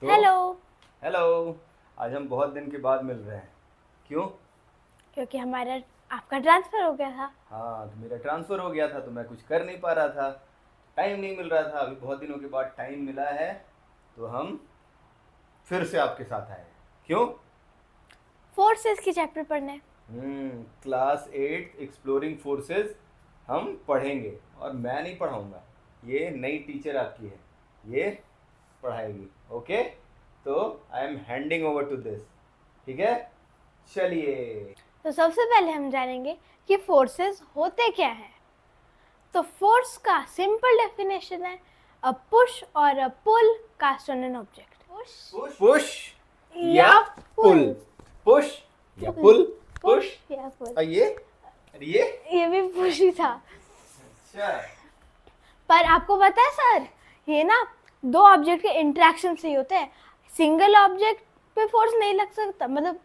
तो hello. Hello. आज हम बहुत दिन के बाद मिल रहे हैं। क्यों? क्योंकि हमारा आपका ट्रांसफ़र हो गया था। हाँ, तो मेरा ट्रांसफ़र हो गया था तो मैं कुछ कर नहीं पा रहा था। टाइम नहीं मिल रहा था। अभी बहुत दिनों के बाद टाइम मिला है तो हम फिर से आपके साथ आए हैं। क्यों? फोर्सेस की चैप्टर पढ़ने। क्लास 8 एक्सप्लोरिंग फोर्सेस हम पढ़ेंगे। और मैं नहीं पढ़ाऊँगा, ये नई टीचर आपकी है, ये पढ़ाएगी। ओके, तो I am handing over to this. ठीक है, चलिए। तो सबसे पहले हम जानेंगे कि फोर्सेस होते क्या हैं। तो फोर्स का सिंपल डेफिनेशन है a push or a pull cast on an object. Push या या पुल। पुल। पुश या पुल। Push push. या पुल। और ये ये भी पुश ही था। अच्छा। पर आपको पता है सर, ये ना दो ऑब्जेक्ट के इंटरेक्शन से ही होते हैं। सिंगल ऑब्जेक्ट पे फोर्स नहीं लग सकता, मतलब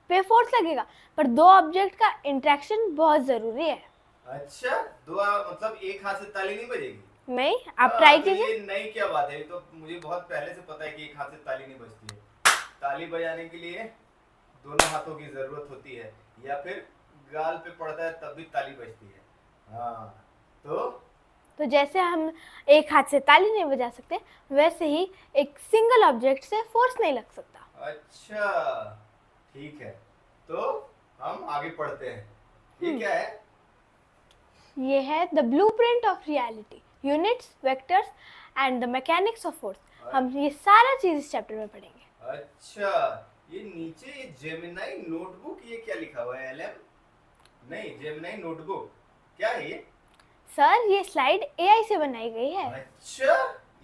पे फोर्स लगेगा, पर दो ऑब्जेक्ट का इंटरेक्शन बहुत ज़रूरी है। अच्छा, मतलब एक हाथ से ताली नहीं बजेगी? नहीं, आप ट्राई तो कीजिए। ये नई क्या बात है? ये तो मुझे बहुत पहले से पता है कि एक हाथ से ताली नहीं बजती है। ताली बजाने के लिए दोनों हाथों की जरूरत होती है, या फिर गाल पे पड़ता है तब भी ताली बजती है। हाँ, तो जैसे हम एक हाथ से ताली नहीं बजा सकते, वैसे ही एक सिंगल ऑब्जेक्ट से फोर्स नहीं लग सकता। अच्छा, ठीक है। तो हम आगे पढ़ते हैं। ये क्या है? ये है the blueprint of reality, units, vectors and the mechanics of force. हम ये सारा चीज इस चैप्टर में पढ़ेंगे। अच्छा, ये नीचे ये जेमिनाई नोटबुक, ये क्या लिखा हुआ है? एलएम? नहीं, जेमिनाई नोटबुक क्या है ये? सर, ये स्लाइड एआई से बनाई गई है। अच्छा,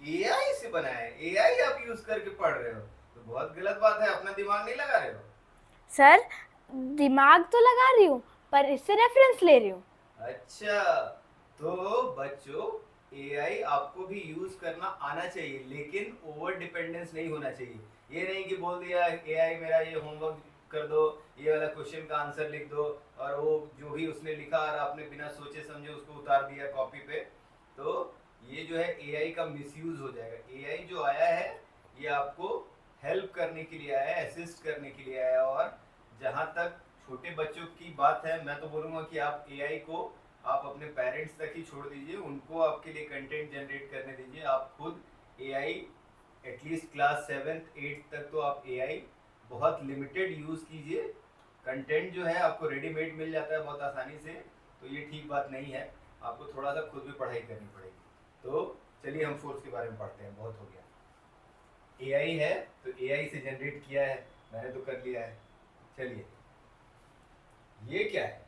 एआई से बनाया है? एआई आप यूज करके पढ़ रहे हो तो बहुत गलत बात है। अपना दिमाग नहीं लगा रहे हो। सर, दिमाग तो लगा रही हूँ, पर इससे रेफरेंस ले रही हूँ। अच्छा, तो बच्चों, एआई आपको भी यूज करना आना चाहिए, लेकिन ओवर डिपेंडेंस नहीं होना चाहिए। ये नहीं कि बोल दिया एआई मेरा ये होमवर्क कर दो, ये वाला क्वेश्चन का आंसर लिख दो, और वो जो भी उसने लिखा और आपने बिना सोचे समझे उसको उतार दिया कॉपी पे। तो ये जो है एआई का मिसयूज हो जाएगा। एआई जो आया है ये आपको हेल्प करने के लिए आया है, असिस्ट करने के लिए आया है। और जहाँ तक छोटे बच्चों की बात है, मैं तो बोलूँगा कि आप एआई को आप अपने पेरेंट्स तक ही छोड़ दीजिए, उनको आपके लिए कंटेंट जनरेट करने दीजिए। आप खुद AI at least class 7th 8th तक तो आप एआई बहुत लिमिटेड यूज़ कीजिए। कंटेंट जो है आपको रेडीमेड मिल जाता है बहुत आसानी से, तो ये ठीक बात नहीं है। आपको थोड़ा सा खुद भी पढ़ाई करनी पड़ेगी। तो चलिए हम फोर्स के बारे में पढ़ते हैं। बहुत हो गया। एआई है तो एआई से जनरेट किया है, मैंने तो कर लिया है। चलिए, ये क्या है?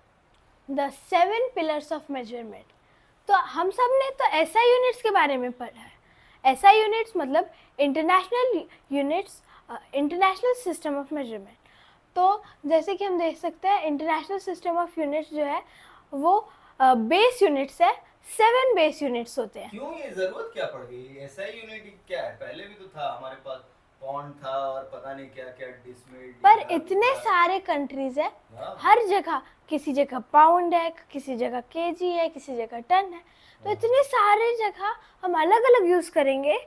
The 7 pillars of measurement. तो हम सब ने तो एसआई यूनिट्स के बारे में पढ़ा है। एसआई यूनिट्स मतलब international units, international system of measurement. तो जैसे कि हम देख सकते हैं, इंटरनेशनल सिस्टम ऑफ यूनिट्स जो है वो बेस यूनिट्स है। 7 बेस यूनिट्स होते हैं। क्यों ये जरूरत क्या पड़ गई? ऐसा ही यूनिट क्या है? पहले भी तो था हमारे पास, पॉन्ड था और पता नहीं क्या क्या, डिसमिल, पर डिनार, इतने मीटर। सारे कंट्रीज है, हाँ, हर जगह किसी जगह पाउंड है, किसी जगह केजी है, किसी जगह टन है। तो इतने सारे जगह हम अलग अलग यूज़ करेंगे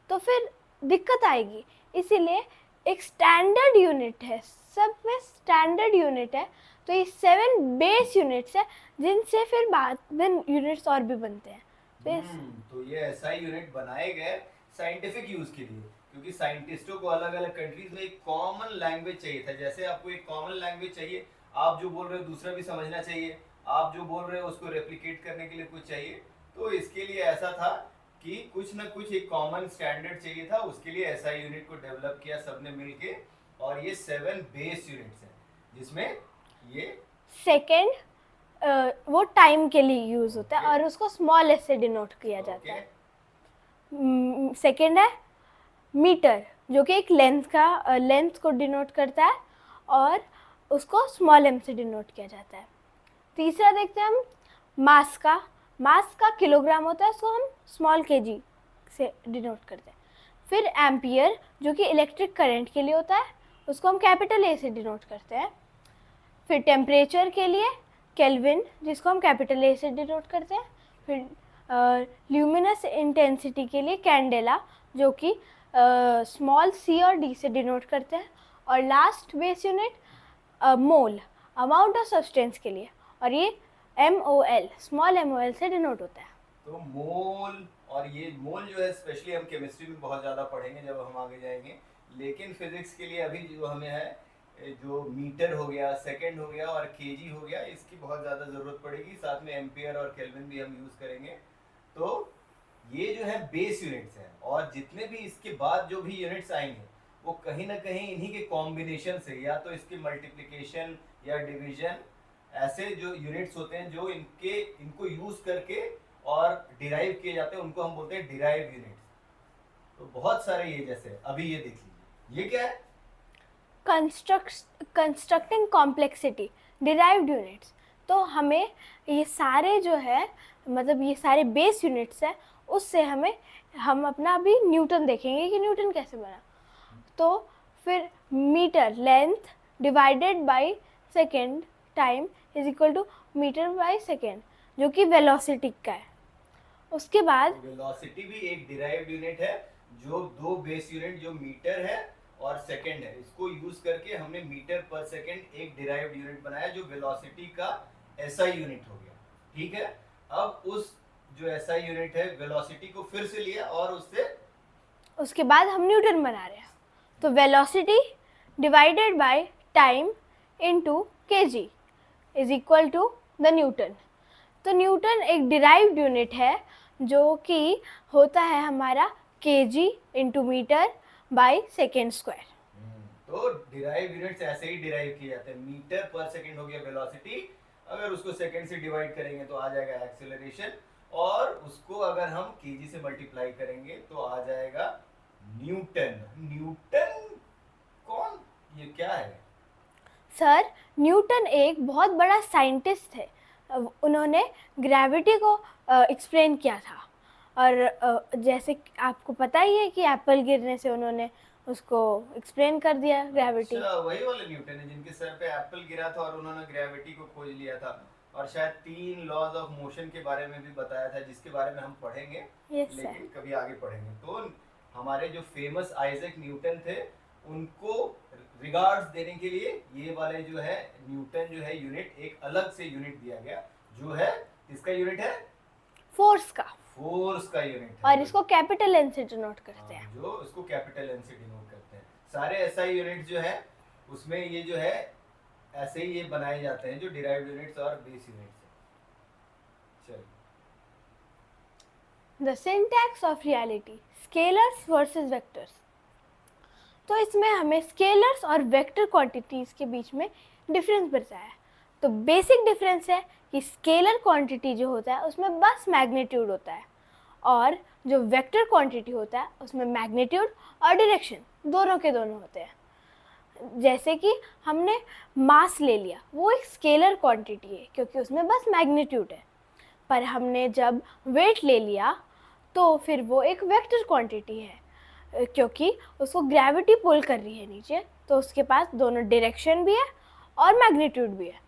तो फिर दिक्कत आएगी। इसीलिए एक स्टैंडर्ड यूनिट है, सब में स्टैंडर्ड यूनिट है। तो ये 7 बेस यूनिट्स है, जिनसे फिर बाद में यूनिट्स और भी बनते हैं। तो ये ऐसा यूनिट बनाए गए साइंटिफिक यूज के लिए, क्योंकि साइंटिस्टों को अलग अलग कंट्रीज में एक कॉमन लैंग्वेज चाहिए था। जैसे आपको एक कॉमन लैंग्वेज चाहिए, आप जो बोल रहे हो दूसरा भी समझना चाहिए, आप जो बोल रहे हो उसको रेप्लिकेट करने के लिए कुछ चाहिए। तो इसके लिए ऐसा था कि कुछ ना कुछ एक कॉमन स्टैंडर्ड चाहिए था, उसके लिए ऐसा यूनिट को डेवलप किया सबने मिलके। और ये 7 बेस यूनिट्स हैं, जिसमें ये सेकेंड वो टाइम के लिए यूज़ होता है और उसको स्मॉल एस से डिनोट किया जाता है। सेकेंड है मीटर, जो कि एक लेंथ को डिनोट करता है और उसको स्मॉल एम से डिनोट किया जाता है। तीसरा देखते हैं हम मास का किलोग्राम होता है, उसको हम स्मॉल केजी से डिनोट करते हैं। फिर एम्पियर, जो कि इलेक्ट्रिक करंट के लिए होता है, उसको हम कैपिटल ए से डिनोट करते हैं। फिर टेम्परेचर के लिए केल्विन, जिसको हम कैपिटल ए से डिनोट करते हैं। फिर ल्यूमिनस इंटेंसिटी के लिए कैंडेला, जो कि स्मॉल सी और डी से डिनोट करते हैं, और last base unit mole, amount of substance के लिए, और ये MOL, स्मॉल MOL से डिनोट होता है। तो मोल, और ये मोल जो है स्पेशली हम केमिस्ट्री में बहुत ज़्यादा पढ़ेंगे जब हम आगे जाएंगे, लेकिन फिजिक्स के लिए अभी जो हमें है, जो मीटर हो गया, सेकंड हो गया और केजी हो गया, इसकी बहुत ज़्यादा ज़रूरत पड़ेगी। साथ में एम्पियर और केल्विन भी हम यूज़ करेंगे। तो ये जो है बेस यूनिट्स हैं, और जितने भी इसके बाद जो भी यूनिट्स आएंगे वो कहीं ना कहीं इन्हीं के कॉम्बिनेशन से, या तो इसकी मल्टीप्लिकेशन या डिवीजन, ऐसे जो यूनिट्स होते हैं जो इनको यूज करके और डिराइव किए जाते हैं, उनको हम बोलते हैं डिराइव यूनिट्स। तो बहुत सारे ये, जैसे अभी ये देख लीजिए, ये क्या है? Constructing complexity, derived units. तो हमें ये सारे जो है, मतलब ये सारे बेस यूनिट्स है, उससे हम अपना अभी न्यूटन देखेंगे कि न्यूटन कैसे बना। तो फिर metre length divided by second time is equal to metre by second, जो कि वेलोसिटी का है। उसके बाद वेलोसिटी भी एक डिराइव्ड यूनिट है, जो दो बेस यूनिट जो मीटर है और सेकंड है, इसको यूज करके हमने मीटर पर सेकंड एक डिराइव्ड यूनिट बनाया, जो वेलोसिटी का एसआई यूनिट हो गया। ठीक है, अब उस जो एसआई यूनिट है वेलोसिटी को फिर से लिया और उसके बाद हम न्यूटन बना रहे हैं। तो velocity divided by time into kg is equal to the newton. तो न्यूटन एक डिराइव्ड यूनिट है, जो कि होता है हमारा kg into metre by second square. तो डिराइव यूनिट्स ऐसे ही डिराइव किए जाते हैं। मीटर पर सेकंड हो गया वेलोसिटी, अगर उसको सेकंड से डिवाइड करेंगे तो आ जाएगा एक्सेलरेशन, और उसको अगर हम केजी से मल्टीप्लाई करेंगे तो आ जाएगा न्यूटन। न्यूटन कौन, ये क्या है? सर, न्यूटन एक बहुत बड़ा साइंटिस्ट थे। उन्होंने ग्रेविटी को एक्सप्लेन किया था, और जैसे आपको पता ही है कि एप्पल गिरने से उन्होंने उसको एक्सप्लेन कर दिया ग्रेविटी। अच्छा, वही वाले न्यूटन है जिनके सर पे एप्पल गिरा था और उन्होंने ग्रेविटी को खोज लिया था, और शायद 3 लॉज ऑफ मोशन के बारे में भी बताया था, जिसके बारे में हम पढ़ेंगे। Yes, लेकिन कभी आगे पढ़ेंगे। तो हमारे जो फेमस आइजैक न्यूटन थे, उनको रिगार्ड्स देने के लिए ये वाले जो है न्यूटन जो है यूनिट, एक अलग से यूनिट दिया गया, जो है इसका यूनिट है फोर्स का। फोर्स का यूनिट है, और इसको कैपिटल एन से डिनोट करते हैं। जो इसको कैपिटल एन से डिनोट करते हैं। सारे एसआई यूनिट जो है उसमें ये जो है ऐसे ही ये बनाए जाते हैं, जो डिराइव्ड यूनिट्स और बेस यूनिट्स हैं। चलिए, the syntax of reality, scalars versus vectors. तो इसमें हमें स्केलर्स और वेक्टर क्वांटिटीज़ के बीच में डिफरेंस बताया है। तो बेसिक डिफरेंस है कि स्केलर क्वांटिटी जो होता है उसमें बस मैग्नीट्यूड होता है, और जो वेक्टर क्वांटिटी होता है उसमें मैग्नीट्यूड और डायरेक्शन दोनों के दोनों होते हैं। जैसे कि हमने मास ले लिया, वो एक स्केलर क्वांटिटी है क्योंकि उसमें बस मैग्नीट्यूड है, पर हमने जब वेट ले लिया तो फिर वो एक वेक्टर क्वांटिटी है, क्योंकि उसको ग्रेविटी पुल कर रही है नीचे, तो उसके पास दोनों डायरेक्शन भी है और मैग्नीट्यूड भी है।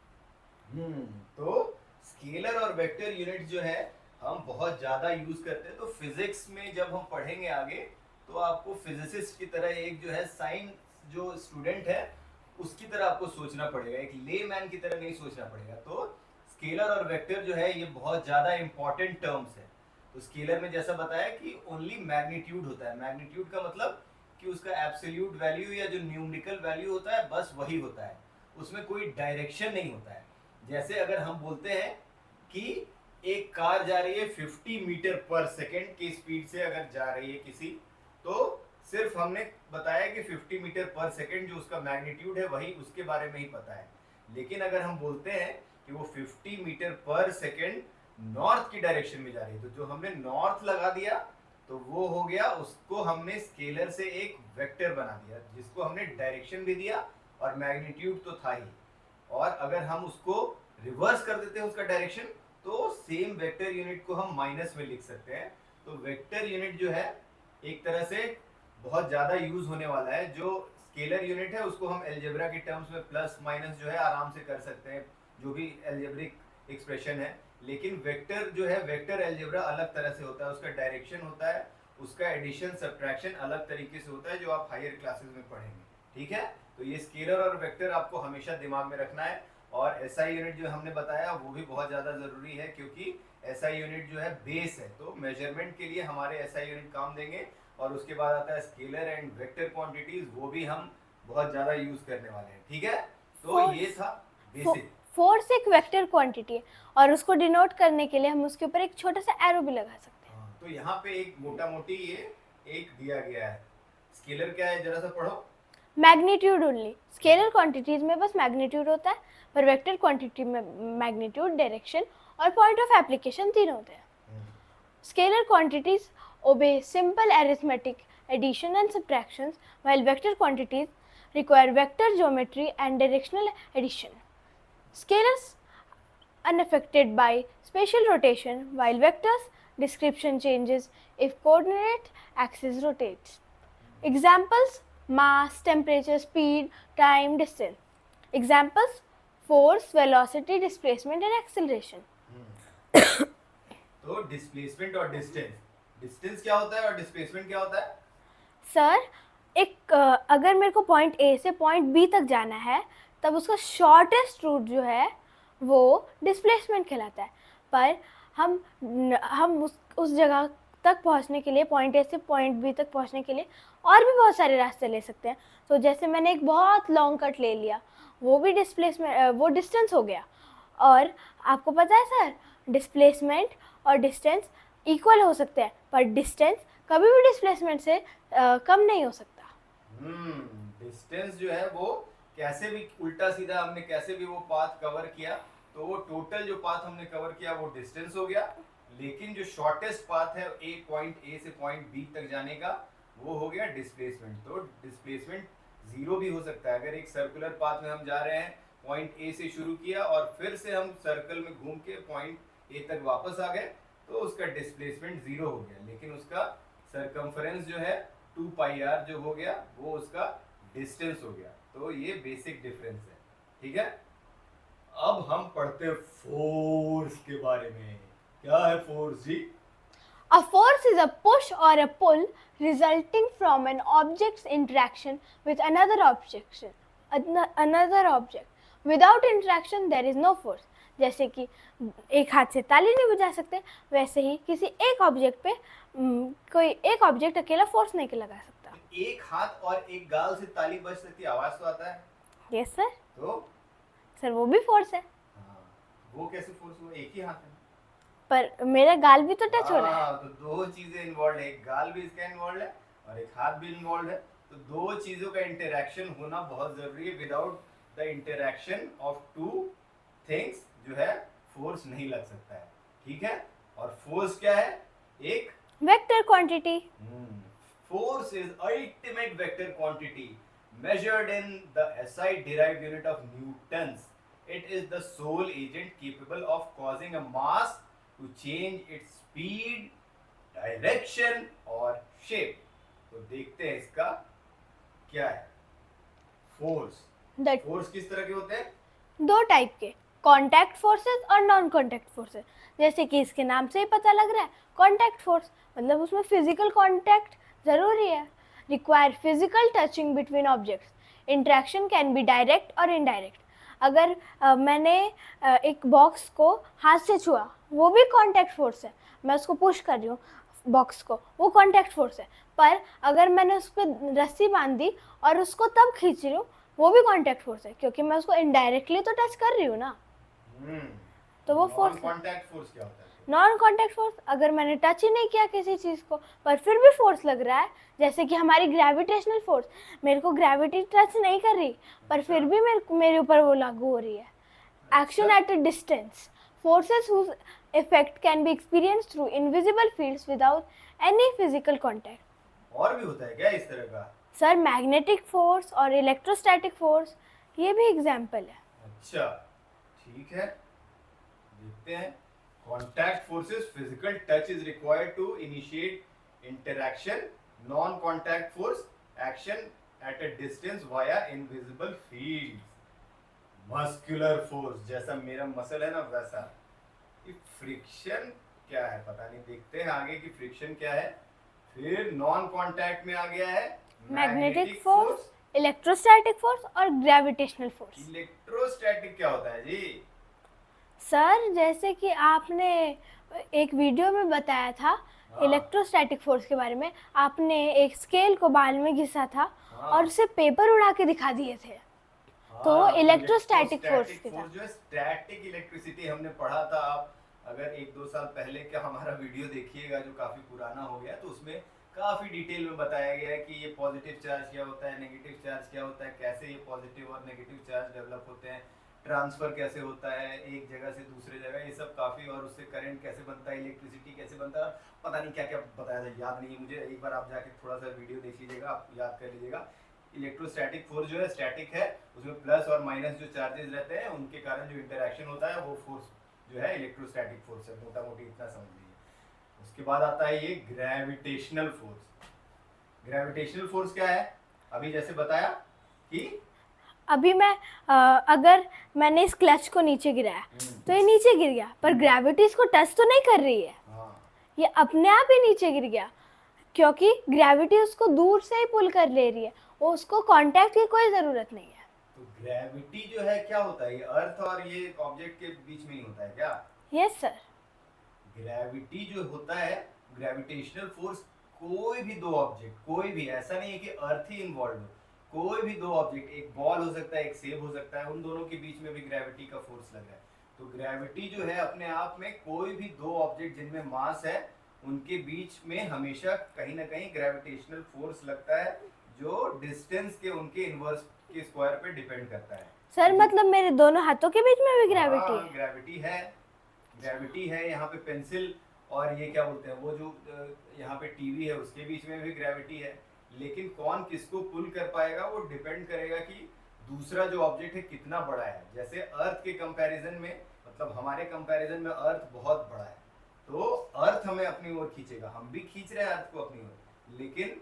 तो स्केलर और वेक्टर यूनिट जो है हम बहुत ज़्यादा यूज करते हैं। तो फिजिक्स में जब हम पढ़ेंगे आगे, तो आपको फिजिसिस्ट की तरह, एक जो है साइंस जो स्टूडेंट है उसकी तरह आपको सोचना पड़ेगा, एक लेमैन की तरह नहीं सोचना पड़ेगा। तो स्केलर और वेक्टर जो है ये बहुत ज़्यादा इंपॉर्टेंट टर्म्स है। तो स्केलर में जैसा बताया कि ओनली मैग्नीट्यूड होता है। मैग्नीट्यूड का मतलब कि उसका एब्सोल्यूट वैल्यू या जो न्यूमेरिकल वैल्यू होता है बस वही होता है, उसमें कोई डायरेक्शन नहीं होता है। जैसे अगर हम बोलते हैं कि एक कार जा रही है 50 मीटर पर सेकेंड की स्पीड से अगर जा रही है किसी, तो सिर्फ हमने बताया कि 50 मीटर पर सेकेंड जो उसका मैग्नीट्यूड है वही उसके बारे में ही पता है। लेकिन अगर हम बोलते हैं कि वो 50 मीटर पर सेकेंड नॉर्थ की डायरेक्शन में जा रही है, तो जो हमने नॉर्थ लगा दिया तो वो हो गया, उसको हमने स्केलर से एक वेक्टर बना दिया, जिसको हमने डायरेक्शन भी दिया और मैग्नीट्यूड तो था ही। और अगर हम उसको रिवर्स कर देते हैं उसका डायरेक्शन, तो सेम वेक्टर यूनिट को हम माइनस में लिख सकते हैं। तो वेक्टर यूनिट जो है एक तरह से बहुत ज़्यादा यूज होने वाला है। जो स्केलर यूनिट है उसको हम एल्जेब्रा के टर्म्स में प्लस माइनस जो है आराम से कर सकते हैं, जो भी एल्जेब्रिक एक्सप्रेशन है। लेकिन वेक्टर जो है, वेक्टर एल्जेब्रा अलग तरह से होता है, उसका डायरेक्शन होता है उसका एडिशन सब्ट्रैक्शन अलग तरीके से होता है जो आप हायर क्लासेस में पढ़ेंगे, ठीक है। तो ये स्केलर और वेक्टर आपको हमेशा दिमाग में रखना है। और एसआई यूनिट जो हमने बताया वो भी बहुत ज़्यादा ज़रूरी है, क्योंकि एसआई यूनिट जो है बेस है, तो मेजरमेंट के लिए हमारे एसआई यूनिट काम देंगे। और उसके बाद आता है स्केलर एंड वेक्टर क्वांटिटीज, वो भी हम बहुत ज़्यादा यूज़ करने वाले हैं, ठीक है। तो ये था बेसिक। फोर्स एक वेक्टर क्वांटिटी है और उसको डिनोट करने के लिए हम उसके ऊपर एक छोटा सा एरो भी लगा सकते हैं। तो यहाँ पे एक मोटा मोटी ये एक दिया गया है। स्केलर क्या है, जरा सा पढ़ो। Magnitude only. स्केलर क्वांटिटीज में बस मैग्नीट्यूड होता है, पर वेक्टर क्वांटिटी में मैग्नीट्यूड, डायरेक्शन और पॉइंट ऑफ एप्लीकेशन तीन होते हैं। Scalar quantities obey simple arithmetic addition and subtractions, while vector quantities require vector geometry and directional addition. Scalars unaffected by spatial rotation, while vectors description changes if coordinate axis rotates. Examples: mass, temperature, speed, time, distance. Examples: force, velocity, displacement and acceleration. तो displacement और distance, distance क्या होता है और displacement क्या होता है? Sir, अगर मेरे को पॉइंट ए से पॉइंट बी तक जाना है, तब उसका शॉर्टेस्ट रूट जो है वो डिस्प्लेसमेंट कहलाता है। पर हम उस जगह तक पहुंचने के लिए, पॉइंट ए से पॉइंट बी तक पहुंचने के लिए और भी बहुत सारे रास्ते ले सकते हैं। तो जैसे मैंने एक बहुत लॉन्ग कट ले लिया, वो भी वो डिस्टेंस हो गया। और आपको पता है सर, डिस्प्लेसमेंट और डिस्टेंस इक्वल हो सकते हैं, पर डिस्टेंस कभी भी डिस्प्लेसमेंट से कम नहीं हो सकता। डिस्टेंस जो है वो कैसे भी उल्टा सीधा हमने कैसे भी वो पाथ कवर किया, तो वो टोटल जो पाथ हमने कवर किया वो डिस्टेंस हो गया। लेकिन जो शॉर्टेस्ट पाथ है पॉइंट ए से पॉइंट बी तक जाने का, वो हो गया डिस्प्लेसमेंट। तो डिस्प्लेसमेंट जीरो भी हो सकता है। अगर एक सर्कुलर पाथ में हम जा रहे हैं, पॉइंट ए से शुरू किया और फिर से हम सर्कल में घूम के पॉइंट ए तक वापस आ गए, तो उसका डिस्प्लेसमेंट जीरो हो गया। लेकिन उसका सरकमफरेंस जो है 2 पाई आर जो हो गया, वो उसका डिस्टेंस हो गया। तो ये बेसिक डिफरेंस है, ठीक है। अब हम पढ़ते हैं फोर्स के बारे में। क्या है force ji? A force is a push or a pull resulting from an object's interaction with another object. Without interaction, there is no force. जैसे कि एक हाथ से ताली नहीं बजा सकते, वैसे ही किसी एक ऑब्जेक्ट पे कोई एक ऑब्जेक्ट अकेला फोर्स नहीं लगा सकता। एक हाथ और एक गाल से ताली बज सकती है, आवाज तो आता है। Yes sir. तो सर वो भी फोर्स है। हाँ, वो कैसे फोर्स हुआ? एक ही हाथ है, पर मेरा गाल भी तो टच हो रहा है। तो दो चीजें इन्वॉल्व है, एक गाल भी इसका इन्वॉल्व है और एक हाथ भी इन्वॉल्व है। तो दो चीजों का इंटरेक्शन होना बहुत जरूरी है। Without the interaction of two things जो है फोर्स नहीं लग सकता है, ठीक है। और फोर्स क्या है? एक vector quantity. Force is ultimate vector quantity measured in the SI derived unit of newtons. It is the sole agent capable of causing a mass to change its speed, direction और shape. तो देखते हैं इसका क्या है force. Force किस तरह के होते हैं? दो टाइप के, कॉन्टैक्ट फोर्सेस और नॉन कॉन्टैक्ट फोर्सेस। जैसे कि इसके नाम से ही पता लग रहा है, कॉन्टैक्ट फोर्स मतलब उसमें फिजिकल कॉन्टैक्ट जरूरी है। Require physical touching between objects. Interaction can be direct और इनडायरेक्ट। अगर मैंने एक बॉक्स को हाथ से छुआ, वो भी कॉन्टैक्ट फोर्स है। मैं उसको पुश कर रही हूँ बॉक्स को, वो कॉन्टैक्ट फोर्स है। पर अगर मैंने उस पर रस्सी बांध दी और उसको तब खींच रही हूँ, वो भी कॉन्टैक्ट फोर्स है, क्योंकि मैं उसको इनडायरेक्टली तो टच कर रही हूँ ना। तो वो फोर्स। कॉन्टैक्ट फोर्स क्या होता है? नॉन कॉन्टैक्ट फोर्स, अगर मैंने टच ही नहीं किया किसी चीज़ को पर फिर भी फोर्स लग रहा है, जैसे कि हमारी ग्रेविटेशनल फोर्स, मेरे को ग्रेविटी टच नहीं कर रही पर फिर भी मेरे ऊपर वो लागू हो रही है। Action at a distance, forces whose effect can be experienced through invisible fields without any physical contact. और भी होता है क्या इस तरह का? सर, मैग्नेटिक फोर्स और इलेक्ट्रोस्टैटिक फोर्स, ये भी एग्जाम्पल है। अच्छा, ठीक है, देखते हैं। Contact forces, physical touch is required to initiate interaction. Non-contact force, action at a distance via invisible fields. Muscular force, जैसा मेरा मसल है ना वैसा। फ्रिक्शन क्या है पता नहीं, देखते हैं आगे कि फ्रिक्शन क्या है। फिर नॉन कांटेक्ट में आ गया है मैग्नेटिक फोर्स, इलेक्ट्रोस्टैटिक फोर्स और ग्रेविटेशनल फोर्स। इलेक्ट्रोस्टैटिक क्या होता है जी? सर जैसे कि आपने एक वीडियो में बताया था हाँ। इलेक्ट्रोस्टैटिक फोर्स के बारे में, आपने एक स्केल को बाल में घिसा था हाँ। और उसे पेपर उड़ा के दिखा दिए थे। तो इलेक्ट्रोस्टैटिक फोर्स की फोर्स जो है स्टैटिक इलेक्ट्रिसिटी हमने पढ़ा था। आप अगर 1-2 साल पहले का हमारा वीडियो देखिएगा जो काफी पुराना हो गया, तो उसमें काफी डिटेल में बताया गया है कि ये पॉजिटिव चार्ज क्या होता है, नेगेटिव चार्ज क्या होता है, कैसे ये पॉजिटिव और नेगेटिव चार्ज डेवलप होते हैं, ट्रांसफर कैसे होता है एक जगह से दूसरे जगह, ये सब काफी, और उससे करंट कैसे बनता है, इलेक्ट्रिसिटी कैसे बनता है, पता नहीं क्या क्या बताया था, याद नहीं है मुझे। एक बार आप जाके थोड़ा सा वीडियो देख लीजिएगा, आप याद कर लीजिएगा। इलेक्ट्रोस्टैटिक फोर्स जो है स्टैटिक है, उसमें प्लस और माइनस जो चार्जेस रहते हैं उनके कारण जो इंटरेक्शन होता है वो फोर्स जो है इलेक्ट्रोस्टैटिक फोर्स है, मोटा मोटी इतना समझ लीजिए। उसके बाद आता है ये ग्रेविटेशनल फोर्स। ग्रेविटेशनल फोर्स क्या है? अभी जैसे बताया कि अभी मैं अगर मैंने इस क्लच को नीचे गिराया तो ये नीचे गिर गया, पर ग्रेविटी इसको टच तो नहीं कर रही है, ये अपने आप ही नीचे गिर गया क्योंकि ग्रेविटी उसको दूर से ही पुल कर ले रही है, वो उसको कांटेक्ट की कोई ज़रूरत नहीं है। तो ग्रेविटी जो है क्या होता है? ये अर्थ और ये ऑब्जेक्ट के बीच में ही होता है क्या? Yes sir. ग्रेविटी जो होता है, ग्रेविटेशनल फोर्स, कोई भी दो ऑब्जेक्ट, कोई भी, ऐसा नहीं है कि अर्थ ही इन्वॉल्व हो, कोई भी दो ऑब्जेक्ट, एक बॉल हो सकता है, एक सेब हो सकता है, उन दोनों के बीच में भी ग्रेविटी का फोर्स लग रहा है। तो ग्रेविटी जो है अपने आप में कोई भी दो ऑब्जेक्ट जिनमें मास है उनके बीच में हमेशा कहीं ना कहीं ग्रेविटेशनल फोर्स लगता है, जो डिस्टेंस के उनके इनवर्स के स्क्वायर पे डिपेंड करता है। सर मतलब मेरे दोनों हाथों के बीच में भी ग्रेविटी है? ग्रेविटी है, ग्रेविटी है। यहाँ पे पेंसिल और ये क्या बोलते हैं, वो जो यहाँ पे टीवी है उसके बीच में भी ग्रेविटी है। लेकिन कौन किसको पुल कर पाएगा वो डिपेंड करेगा कि दूसरा जो ऑब्जेक्ट है कितना बड़ा है। जैसे अर्थ के कंपैरिजन में, मतलब हमारे कंपैरिजन में अर्थ बहुत बड़ा है, तो अर्थ हमें अपनी ओर खींचेगा, हम भी खींच रहे हैं अर्थ को अपनी ओर, लेकिन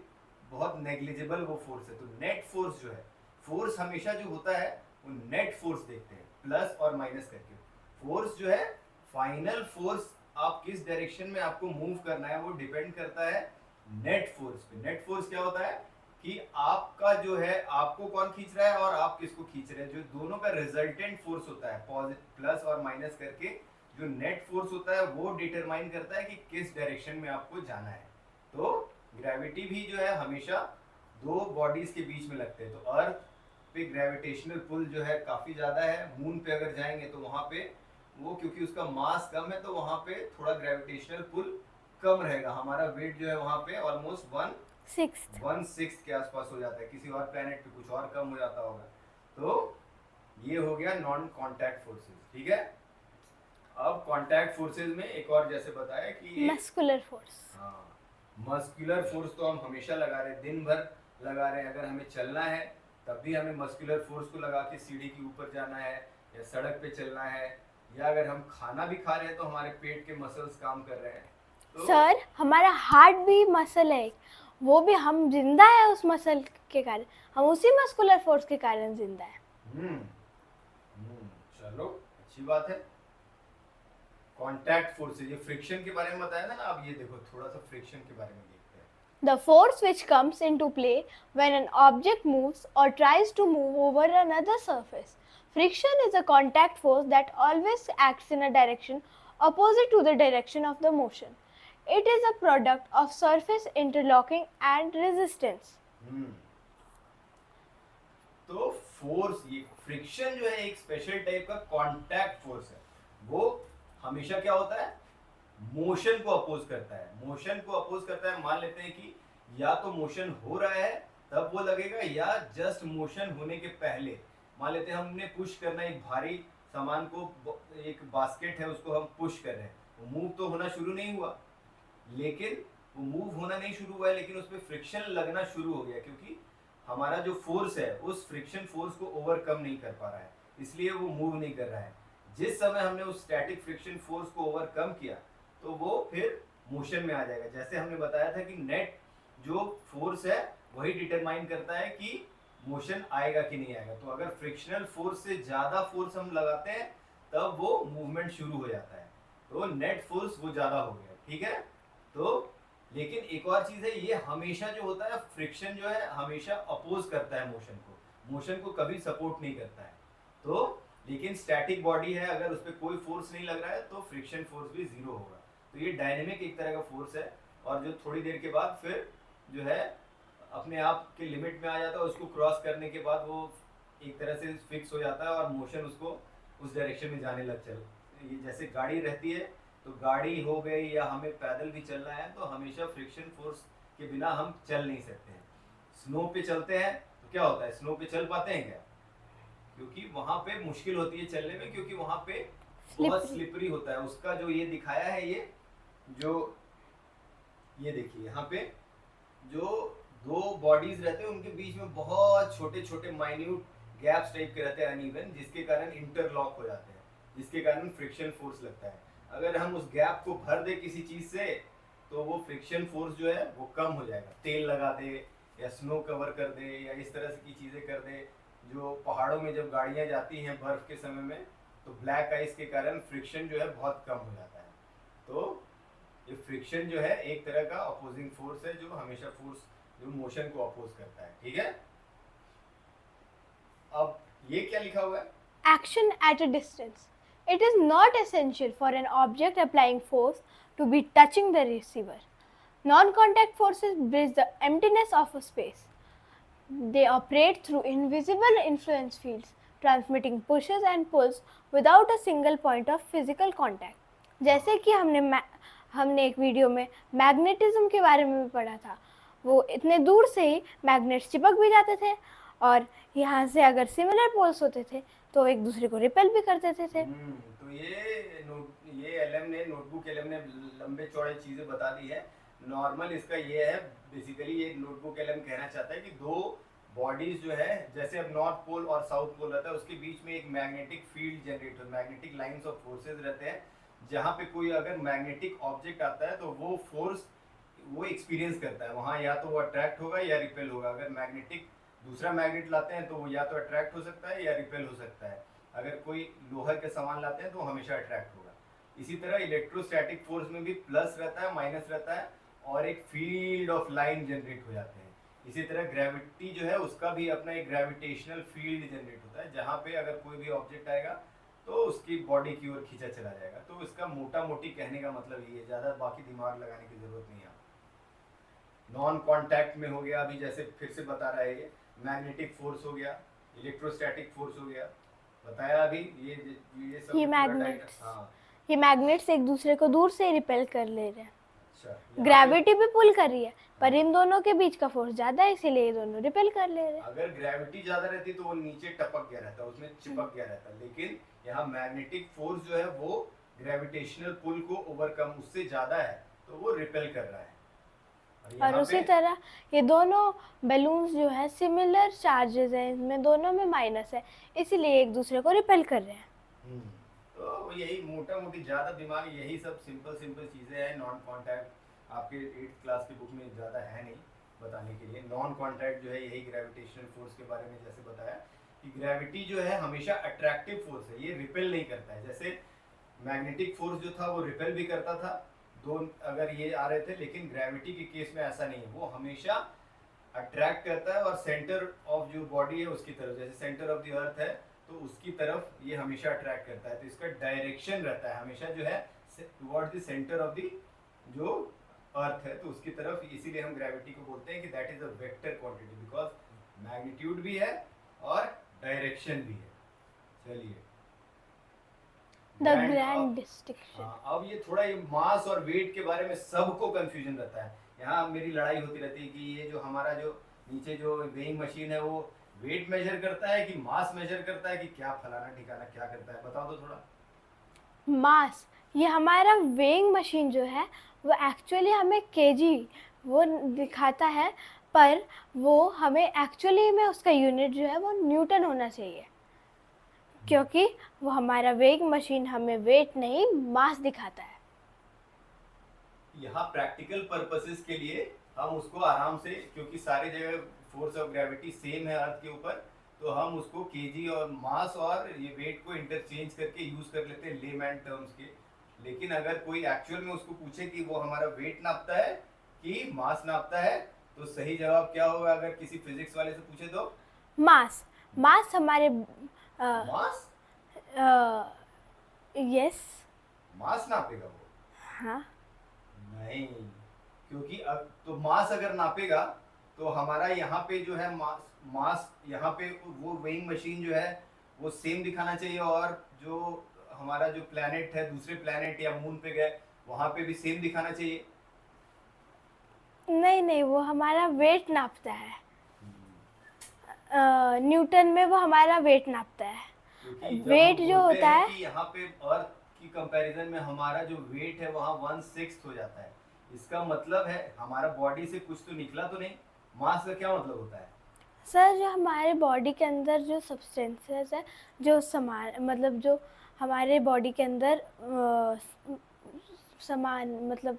बहुत नेग्लिजिबल वो फोर्स है। तो नेट फोर्स जो है, फोर्स हमेशा जो होता है वो नेट फोर्स देखते हैं प्लस और माइनस करके। फोर्स जो है फाइनल फोर्स, आप किस डायरेक्शन में आपको मूव करना है वो डिपेंड करता है नेट फोर्स पे। नेट फोर्स क्या होता है कि आपका जो है, आपको कौन खींच रहा है और आप किसको खींच रहे हैं, जो दोनों का रिजल्टेंट फोर्स होता है, पॉजिटिव प्लस और माइनस करके जो नेट फोर्स होता है वो डिटरमाइन करता है कि किस डायरेक्शन में आपको जाना है। तो ग्रेविटी भी जो है हमेशा दो बॉडीज के बीच में लगते हैं। तो अर्थ पे ग्रेविटेशनल पुल जो है काफी ज्यादा है। मून पे अगर जाएंगे तो वहां पे वो, क्योंकि उसका मास कम है, तो वहां पे थोड़ा ग्रेविटेशनल पुल कम रहेगा। हमारा वेट जो है वहां पे ऑलमोस्ट 1/6 के आसपास हो जाता है। किसी और प्लेनेट पे कुछ और कम हो जाता होगा। तो ये हो गया नॉन कांटेक्ट फोर्सेस, ठीक है। अब कांटेक्ट फोर्सेस में एक और जैसे बताया कि मस्कुलर फोर्स। हाँ, मस्कुलर फोर्स तो हम हमेशा लगा रहे हैं, दिन भर लगा रहे हैं। अगर हमें चलना है तब भी हमें मस्कुलर फोर्स को लगा के सीढ़ी के ऊपर जाना है या सड़क पे चलना है, या अगर हम खाना भी खा रहे हैं तो हमारे पेट के मसल्स काम कर रहे हैं। तो सर हमारा हार्ट भी मसल है, वो भी हम जिंदा है उस मसल के कारण, हम उसी मस्कुलर फोर्स के कारण जिंदा है। चलो अच्छी बात है। कांटेक्ट फोर्सेस, ये फ्रिक्शन के बारे में बताया था ना। अब ये देखो थोड़ा सा फ्रिक्शन के बारे में देखते हैं। The force which comes into play when an object moves or tries to move over another surface. Friction is a contact force that always acts in a direction opposite to the direction of the motion. It is a product of surface interlocking and resistance. तो force, ये friction जो है एक special type का contact force है। वो हमेशा क्या होता है, मोशन को अपोज करता है। मोशन को अपोज करता है, मान लेते हैं कि या तो मोशन हो रहा है तब वो लगेगा, या जस्ट मोशन होने के पहले। मान लेते हैं हमने पुश करना, एक भारी सामान को, एक बास्केट है उसको हम पुश कर रहे हैं, वो मूव तो होना शुरू नहीं हुआ, लेकिन वो मूव होना नहीं शुरू हुआ है, लेकिन उस पर फ्रिक्शन लगना शुरू हो गया, क्योंकि हमारा जो फोर्स है उस फ्रिक्शन फोर्स को ओवरकम नहीं कर पा रहा है, इसलिए वो मूव नहीं कर रहा है। जिस समय हमने उस स्टैटिक फ्रिक्शन फोर्स को ओवरकम किया तो वो फिर मोशन में आ जाएगा। जैसे हमने बताया था कि नेट जो फोर्स है वही डिटरमाइन करता है कि मोशन आएगा कि नहीं आएगा। तो अगर फ्रिक्शनल फोर्स से ज्यादा फोर्स हम लगाते हैं तब वो मूवमेंट शुरू हो जाता है। तो नेट फोर्स वो ज्यादा हो गया, ठीक है। तो लेकिन एक और चीज है, ये हमेशा जो होता है फ्रिक्शन जो है हमेशा अपोज करता है मोशन को कभी सपोर्ट नहीं करता है। तो लेकिन स्टैटिक बॉडी है, अगर उस पर कोई फोर्स नहीं लग रहा है तो फ्रिक्शन फोर्स भी जीरो होगा। तो ये डायनेमिक एक तरह का फोर्स है, और जो थोड़ी देर के बाद फिर जो है अपने आप के लिमिट में आ जाता है, उसको क्रॉस करने के बाद वो एक तरह से फिक्स हो जाता है और मोशन उसको उस डायरेक्शन में जाने लग चल। ये जैसे गाड़ी रहती है, तो गाड़ी हो गई या हमें पैदल भी चलना है तो हमेशा फ्रिक्शन फोर्स के बिना हम चल नहीं सकते हैं। स्नो पे चलते हैं तो क्या होता है, स्नो पे चल पाते हैं क्या? क्योंकि वहां पे मुश्किल होती है चलने में, क्योंकि वहां पे बहुत स्लिपरी होता है। उसका जो ये दिखाया है, ये जो ये देखिए यहाँ पे जो दो बॉडीज रहते हैं उनके बीच में बहुत छोटे छोटे माइन्यूट गैप्स टाइप के रहते हैं अनइवन, जिसके कारण इंटरलॉक हो जाते हैं, जिसके कारण फ्रिक्शन फोर्स लगता है। अगर हम उस गैप को भर दे किसी चीज से तो वो फ्रिक्शन फोर्स जो है वो कम हो जाएगा। तेल लगा दे या स्नो कवर कर दे या इस तरह की चीजें कर दे। जो पहाड़ों में जब गाड़ियां जाती हैं बर्फ के समय में, तो ब्लैक आइस के कारण फ्रिक्शन जो है बहुत कम हो जाता है। तो ये फ्रिक्शन जो है एक तरह का अपोजिंग फोर्स है, जो हमेशा फोर्स जो मोशन को अपोज करता है। ठीक है, अब ये क्या लिखा हुआ है? Action at a distance. It is not essential for an object applying force to be touching the receiver. Non-contact forces bridge the emptiness of a space. They operate through invisible influence fields, transmitting pushes and pulls without a single point of physical contact. जैसे कि हमने एक video में magnetism के बारे में भी पढ़ा था। वो इतने दूर से ही मैग्नेट्स चिपक भी जाते थे, और यहाँ से अगर सिमिलर पोल्स होते थे तो एक दूसरे को रिपेल भी कर देते थे। तो ये एलएम ने, नोटबुक एलएम ने लंबे चौड़े चीजें बता दी है। नॉर्मल इसका ये है, बेसिकली ये नोटबुक एलएम कहना चाहता है कि दो बॉडीज जो है, जैसे अब नॉर्थ पोल और साउथ पोल रहता है, उसके बीच में एक मैग्नेटिक फील्ड जनरेट हो, मैग्नेटिक लाइंस ऑफ फोर्सेज रहते हैं। जहाँ पे कोई अगर मैग्नेटिक ऑब्जेक्ट आता है तो वो फोर्स वो एक्सपीरियंस करता है वहाँ, या तो वो अट्रैक्ट होगा या रिपेल होगा। अगर मैग्नेटिक दूसरा मैग्नेट लाते हैं तो वो या तो अट्रैक्ट हो सकता है या रिपेल हो सकता है। अगर कोई लोहा के सामान लाते हैं तो हमेशा अट्रैक्ट होगा। इसी तरह इलेक्ट्रोस्टैटिक फोर्स में भी प्लस रहता है, माइनस रहता है, और एक फील्ड ऑफ लाइन जनरेट हो जाते हैं। इसी तरह ग्रेविटी जो है उसका भी अपना एक ग्रेविटेशनल फील्ड जनरेट होता है, जहाँ पे अगर कोई भी ऑब्जेक्ट आएगा तो उसकी बॉडी की ओर खींचा चला जाएगा। तो इसका मोटा मोटी कहने का मतलब ये है, ज़्यादा बाकी दिमाग लगाने की जरूरत नहीं है। नॉन कॉन्टैक्ट में हो गया, अभी जैसे फिर से बता रहा है, ये मैग्नेटिक फोर्स हो गया, इलेक्ट्रोस्टैटिक फोर्स हो गया, बताया अभी। ये सब ये मैग्नेट्स एक दूसरे को दूर से रिपेल कर ले रहे हैं। अच्छा, ग्रेविटी भी पुल कर रही है, पर इन दोनों के बीच का फोर्स ज्यादा है, इसीलिए ये दोनों रिपेल कर ले रहे हैं। अगर ग्रेविटी ज्यादा रहती तो वो नीचे टपक गया रहता, उसमें चिपक गया रहता, लेकिन यहाँ मैग्नेटिक फोर्स जो है वो ग्रेविटेशनल पुल को ओवरकम उससे ज्यादा है, तो वो रिपेल कर रहा है। और उसी तरह ये दोनों बैलून्स जो है सिमिलर चार्जेस हैं, इनमें दोनों में माइनस है, इसीलिए एक दूसरे को रिपेल कर रहे हैं। तो यही मोटा मोटी, ज्यादा दिमाग, यही सब सिंपल सिंपल चीजें हैं। नॉन कॉन्टैक्ट आपके 8th क्लास की बुक में ज्यादा है नहीं बताने के लिए। नॉन कॉन्टैक्ट जो है यही ग्रेविटेशनल फोर्स के बारे में जैसे बताया कि ग्रेविटी जो है हमेशा अट्रैक्टिव फोर्स है, ये रिपेल नहीं करता है। जैसे मैग्नेटिक फोर्स जो था वो रिपेल भी करता था, दो अगर ये आ रहे थे, लेकिन ग्रेविटी के केस में ऐसा नहीं है, वो हमेशा अट्रैक्ट करता है और सेंटर ऑफ जो बॉडी है उसकी तरफ, जैसे सेंटर ऑफ द अर्थ है तो उसकी तरफ ये हमेशा अट्रैक्ट करता है। तो इसका डायरेक्शन रहता है हमेशा जो है towards the centre of the जो अर्थ है, तो उसकी तरफ। इसीलिए हम ग्रेविटी को बोलते हैं कि that is a vector quantity, because magnitude भी है और डायरेक्शन भी है। चलिए, द ग्रैंड डिस्टिंक्शन। अब ये थोड़ा ये मास और वेट के बारे में सबको कंफ्यूजन रहता है। यहाँ मेरी लड़ाई होती रहती है कि ये जो हमारा जो नीचे जो वेइंग मशीन है वो वेट मेजर करता है कि मास मेजर करता है कि क्या, फलाना ठिकाना क्या करता है, बताओ तो थोड़ा। मास, ये हमारा वेइंग मशीन जो है वो एक्चुअली हमें केजी वो दिखाता है, पर वो हमें एक्चुअली में उसका यूनिट जो है वो न्यूटन होना चाहिए, क्योंकि वो हमारा वेइंग मशीन हमें वेट नहीं मास दिखाता है। यहाँ प्रैक्टिकल पर्पसेस के लिए हम उसको आराम से, क्योंकि सारी जगह फोर्स ऑफ ग्रेविटी सेम है अर्थ के ऊपर, तो हम उसको केजी और मास और ये वेट को इंटरचेंज करके यूज कर लेते हैं लेमैन टर्म्स के। लेकिन अगर कोई एक्चुअल में उसको पूछे कि वो हमारा वेट नापता है कि मास नापता है, तो सही जवाब क्या होगा अगर किसी फिजिक्स वाले से पूछे तो? मास मास हमारे मास? यस मास नापेगा वो? हाँ नहीं, क्योंकि तो मास अगर नापेगा तो हमारा यहाँ पे जो है मास मास यहाँ पे वो वेइंग मशीन जो है वो सेम दिखाना चाहिए, और जो हमारा जो प्लेनेट है दूसरे प्लेनेट या मून पे गए वहां पे भी सेम दिखाना चाहिए। नहीं नहीं, वो हमारा वेट नापता है। न्यूटन में वो हमारा वेट नापता है। क्योंकि जब वेट हम जो बोलते होता हैं है, कि यहाँ पे अर्थ की कंपैरिजन में हमारा जो वेट है वहाँ 1/6 हो जाता है, इसका मतलब है हमारा बॉडी से कुछ तो निकला तो नहीं। मास का क्या मतलब होता है? सर जो हमारे बॉडी के अंदर जो सब्सटेंसेस है, जो समान मतलब जो हमारे बॉडी के अंदर समान मतलब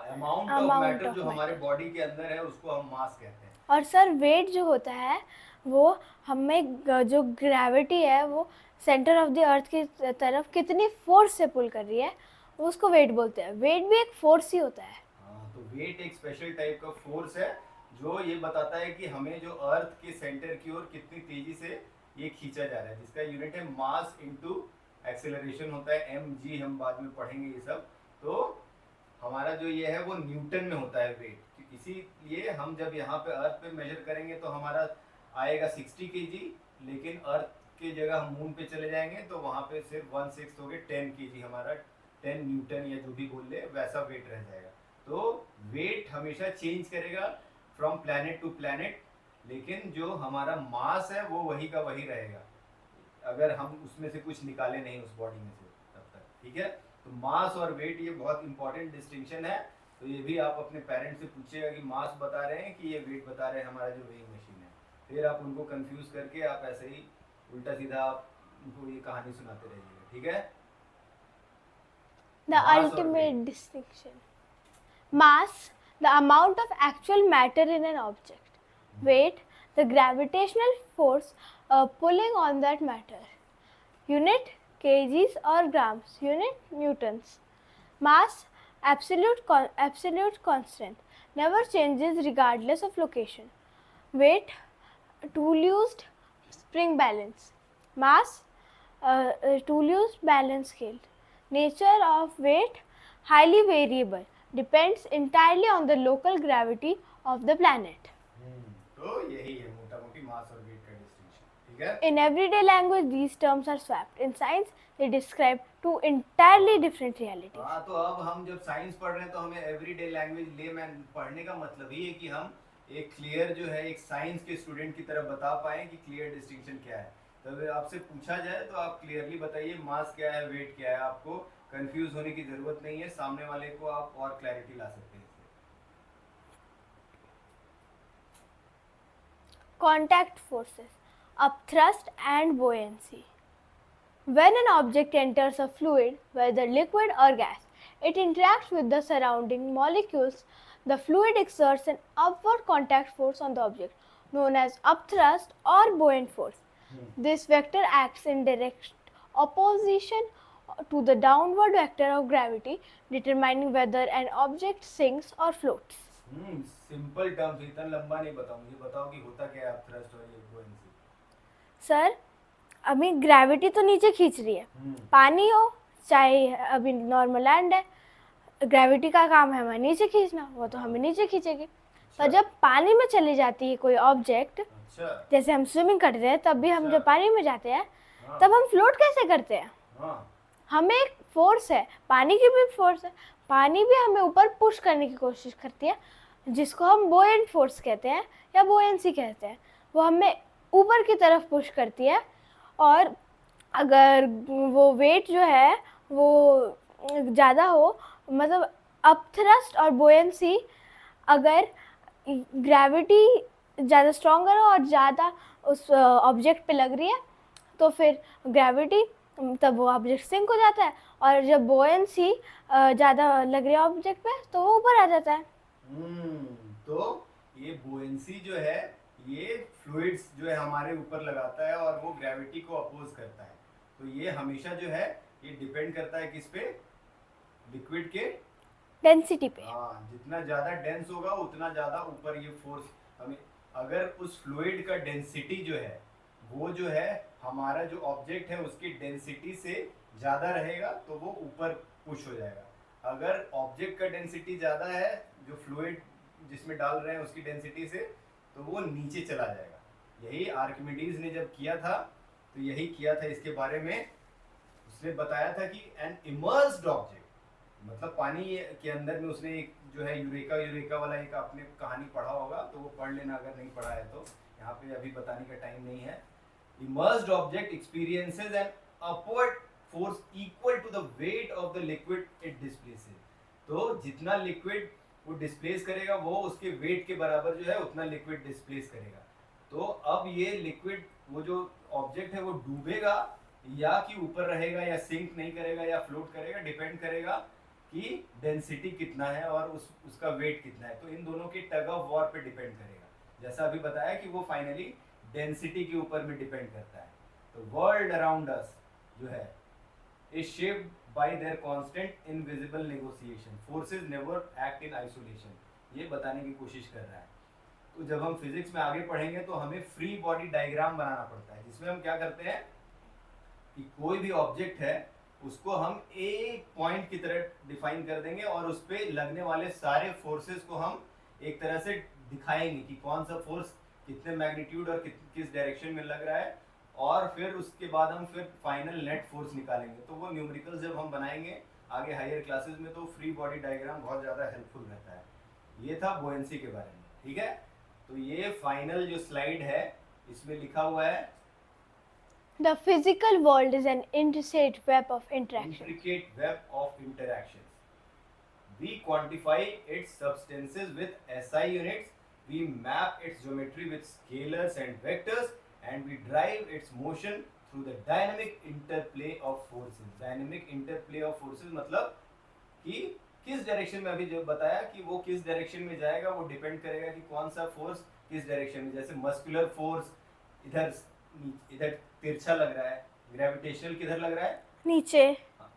amount of amount matter of जो हमारे मैटर। बॉडी के अंदर है उसको हम मास कहते हैं। और सर वेट जो होता है वो हमें जो ग्रेविटी है वो सेंटर ऑफ द अर्थ की तरफ कितनी फोर्स से पुल कर रही है, उसको वेट बोलते हैं। वेट भी एक फोर्स ही होता है। हाँ, तो वेट एक स्पेशल टाइप का फोर्स है जो ये बताता है कि हमें जो अर्थ के सेंटर की ओर कितनी तेजी से ये खींचा जा रहा है, जिसका यूनिट है मास इनटू एक्सेलरेशन होता है, mg। हम बाद में पढ़ेंगे ये सब। तो हमारा जो ये है वो न्यूटन में होता है वेट, तो इसीलिए हम जब यहाँ पे अर्थ पे मेजर करेंगे तो हमारा आएगा 60 kg, लेकिन अर्थ की जगह हम मून पे चले जाएंगे तो वहाँ पे सिर्फ 1/6 हो गए 10 kg, हमारा 10 न्यूटन या जो भी बोल ले वैसा वेट रह जाएगा। तो वेट हमेशा चेंज करेगा फ्रॉम प्लैनेट टू प्लैनेट, लेकिन जो हमारा मास है वो वही का वही रहेगा, अगर हम उसमें से कुछ निकाले नहीं उस बॉडी में से तब तक। ठीक है, तो मास और वेट ये बहुत इंपॉर्टेंट डिस्टिंक्शन है। तो ये भी आप अपने पेरेंट्स से पूछिएगा कि मास बता रहे हैं कि ये वेट बता रहे हैं हमारा जो वेइंग मशीन है, फिर आप उनको कंफ्यूज करके आप ऐसे ही उल्टा सीधा आप उनको ये कहानी सुनाते रहिएगा। ठीक है, The मास और ultimate weight. distinction. Mass, the amount of actual matter in an object. Weight, the gravitational force pulling on that matter. Unit, kgs or grams. Unit, newtons. Mass, absolute constant, never changes regardless of location. Weight, tool used, spring balance. Mass, tool used, balance scale. Nature of weight, highly variable, depends entirely on the local gravity of the planet. तो यही है मोटा मोटी मास और wait का distinction. ठीक है, In everyday language, these terms are swapped. In science, they describe two entirely different realities. हाँ, तो अब हम जब साइंस पढ़ रहे हैं तो हमें एवरीडे लैंग्वेज लेमैन पढ़ने का मतलब ही है कि हम एक क्लियर जो है एक साइंस के स्टूडेंट की तरह बता पाएं कि क्लियर डिस्टिंक्शन क्या है। तो अगर आपसे पूछा जाए तो आप क्लियरली बताइए मास क्या है, वेट क्या है। आपको कंफ्यूज होने की जरूरत नहीं है, सामने वाले को आप और क्लैरिटी ला सकते हैं इससे। Contact forces, upthrust and buoyancy. When an object enters a fluid, whether liquid or gas, it interacts with the surrounding molecules. The fluid exerts an upward contact force on the object, known as upthrust or buoyant force. This vector acts in direct opposition to the downward vector of gravity, determining whether an object sinks or floats. Simple terms, इतना लंबा नहीं बताऊं, मुझे बताओ कि होता क्या है अपथ्रस्ट और ये बुओयंसी। सर अभी ग्रेविटी तो नीचे खींच रही है, पानी हो चाहे अभी नॉर्मल लैंड है, ग्रेविटी का काम है हमें नीचे खींचना, वो तो हमें नीचे खींचेगी। पर जब पानी में चली जाती है कोई ऑब्जेक्ट, अच्छा, जैसे हम स्विमिंग करते हैं तब भी हम अच्छा। जब पानी में जाते हैं हाँ, तब हम फ्लोट कैसे करते हैं? हाँ, हमें एक फोर्स है, पानी की भी फोर्स है, पानी भी हमें ऊपर पुश करने की कोशिश करती है, जिसको हम बोएंट फोर्स कहते हैं या बोएंसी कहते हैं। वो हमें ऊपर की तरफ पुश करती है, और अगर वो वेट जो है वो ज़्यादा हो, मतलब अपथ्रस्ट और बोएंसी, अगर ग्रेविटी ज़्यादा स्ट्रॉन्गर हो और ज़्यादा उस ऑब्जेक्ट पे लग रही है तो फिर ग्रेविटी, तब वो ऑब्जेक्ट सिंक हो जाता है, और जब बोएंसी ज़्यादा लग रही है ऑब्जेक्ट पे तो वो ऊपर आ जाता है। तो ये बुओयंसी जो है ये फ्लूइड्स जो है हमारे ऊपर लगाता है और वो ग्रेविटी को अपोज करता है। तो ये हमेशा जो है ये डिपेंड करता है किस पे? लिक्विड के डेंसिटी पे। हाँ, जितना ज्यादा डेंस होगा उतना ज्यादा ऊपर ये फोर्स हमें, अगर उस फ्लूइड का डेंसिटी जो है वो जो है हमारा जो ऑब्जेक्ट है उसकी डेंसिटी से ज्यादा रहेगा तो वो ऊपर पुश हो जाएगा। अगर ऑब्जेक्ट का डेंसिटी ज्यादा है, जो फ्लूइड जिसमें डाल रहे हैं उसकी डेंसिटी से, तो वो नीचे चला जाएगा। यही आर्किमिडीज ने जब किया था तो यही किया था इसके बारे में। उसने बताया था कि एन इमर्स्ड ऑब्जेक्ट, मतलब पानी के अंदर में, उसने एक जो है यूरेका यूरेका वाला एक आपने कहानी पढ़ा होगा तो वो पढ़ लेना अगर नहीं पढ़ा है तो, यहाँ पे अभी बताने का टाइम नहीं है। Immersed object experiences an upward force equal to the weight of the liquid it displaces. तो जितना लिक्विड वो डिस्प्लेस करेगा वो उसके वेट के बराबर जो है उतना लिक्विड डिस्प्लेस करेगा। तो अब ये लिक्विड, वो जो ऑब्जेक्ट है वो डूबेगा या कि ऊपर रहेगा या सिंक नहीं करेगा या फ्लोट करेगा, डिपेंड करेगा कि डेंसिटी कितना है और उसका वेट कितना है। तो इन दोनों के टग ऑफ वॉर पे डिपेंड करेगा। जैसा अभी बताया कि वो फाइनली डेंसिटी के ऊपर में डिपेंड करता है। तो वर्ल्ड अराउंड अस जो है is shaped by their constant invisible negotiation. Forces never act in isolation. ये बताने की कोशिश कर रहा है। तो जब हम फिजिक्स में आगे पढ़ेंगे तो हमें फ्री बॉडी डायग्राम बनाना पड़ता है, जिसमें हम क्या करते हैं कि कोई भी ऑब्जेक्ट है उसको हम एक पॉइंट की तरह डिफाइन कर देंगे और उस पर लगने वाले सारे फोर्सेस को हम एक तरह से दिखाएंगे कि कौन सा फोर्स कितने मैग्नीट्यूड और किस डायरेक्शन में लग रहा है, और फिर उसके बाद हम फिर फाइनल नेट फोर्स निकालेंगे। तो वो न्यूमेरिकल्स जब हम बनाएंगे आगे हायर क्लासेस में तो फ्री बॉडी डायग्राम बहुत ज़्यादा हेल्पफुल रहता है। ये था बुओयेंसी के बारे में, ठीक है। तो ये फाइनल जो स्लाइड है इसमें लिखा हुआ है, The physical world is an intricate web of interactions. intricate web of interactions. We quantify its substances with SI units, we map its geometry with scalars and vectors, and we drive its motion through the dynamic interplay of forces. Dynamic interplay of forces मतलब कि किस direction में, अभी जो बताया कि वो किस डायरेक्शन में जाएगा वो डिपेंड करेगा कि कौन सा फोर्स किस डायरेक्शन में। जैसे मस्कुलर फोर्स इधर इधर तिरछा लग रहा है, ग्रेविटेशनल किधर लग रहा है, नीचे,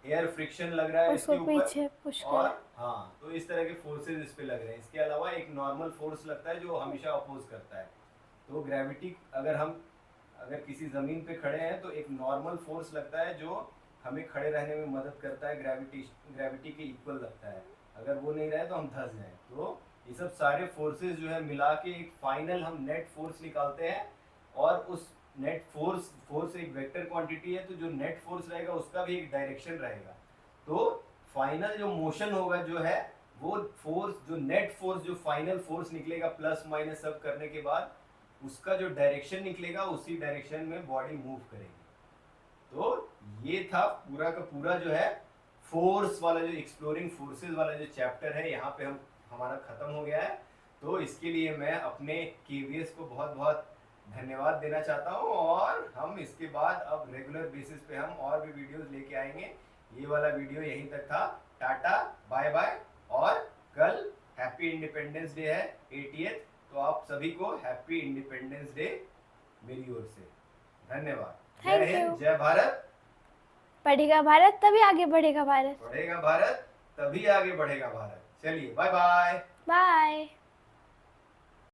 एयर फ्रिक्शन लग रहा है उसको इसके ऊपर, पीछे पुश और कर। हाँ, तो इस तरह के फोर्सेस इस पे लग रहे हैं। इसके अलावा एक नॉर्मल फोर्स लगता है जो हमेशा अपोज करता है। तो ग्रेविटी, अगर किसी ज़मीन पे खड़े हैं तो एक नॉर्मल फोर्स लगता है जो हमें खड़े रहने में मदद करता है, ग्रेविटी के इक्वल लगता है। अगर वो नहीं रहे तो हम धंस जाएं। तो ये सब सारे फोर्सेस जो है मिला के एक फाइनल हम नेट फोर्स निकालते हैं, और उस नेट फोर्स एक वेक्टर क्वांटिटी है, तो जो नेट फोर्स रहेगा उसका भी एक डायरेक्शन रहेगा। तो फाइनल जो मोशन होगा जो है वो फोर्स, जो नेट फोर्स, जो फाइनल फोर्स निकलेगा प्लस माइनस सब करने के बाद, उसका जो डायरेक्शन निकलेगा उसी डायरेक्शन में बॉडी मूव करेगी। तो ये था पूरा का पूरा जो है फोर्स वाला, जो एक्सप्लोरिंग फोर्सेस वाला जो चैप्टर है, यहाँ पे हमारा खत्म हो गया है। तो इसके लिए मैं अपने केवीएस को बहुत बहुत धन्यवाद देना चाहता हूँ, और हम इसके बाद अब रेगुलर बेसिस पे हम और भी वीडियोस लेके आएंगे। ये वाला वीडियो यहीं तक था। टाटा, बाय बाय, और कल हैप्पी इंडिपेंडेंस डे है 80th, तो आप सभी को हैप्पी इंडिपेंडेंस डे मेरी ओर से। धन्यवाद। जय Thank हिंद, you. जय भारत। पढ़ेगा भारत तभी आगे बढ़ेगा भारत। बढ़ेगा भारत तभी आगे बढ़ेगा भारत। चलिए, बाय बाय। बाय।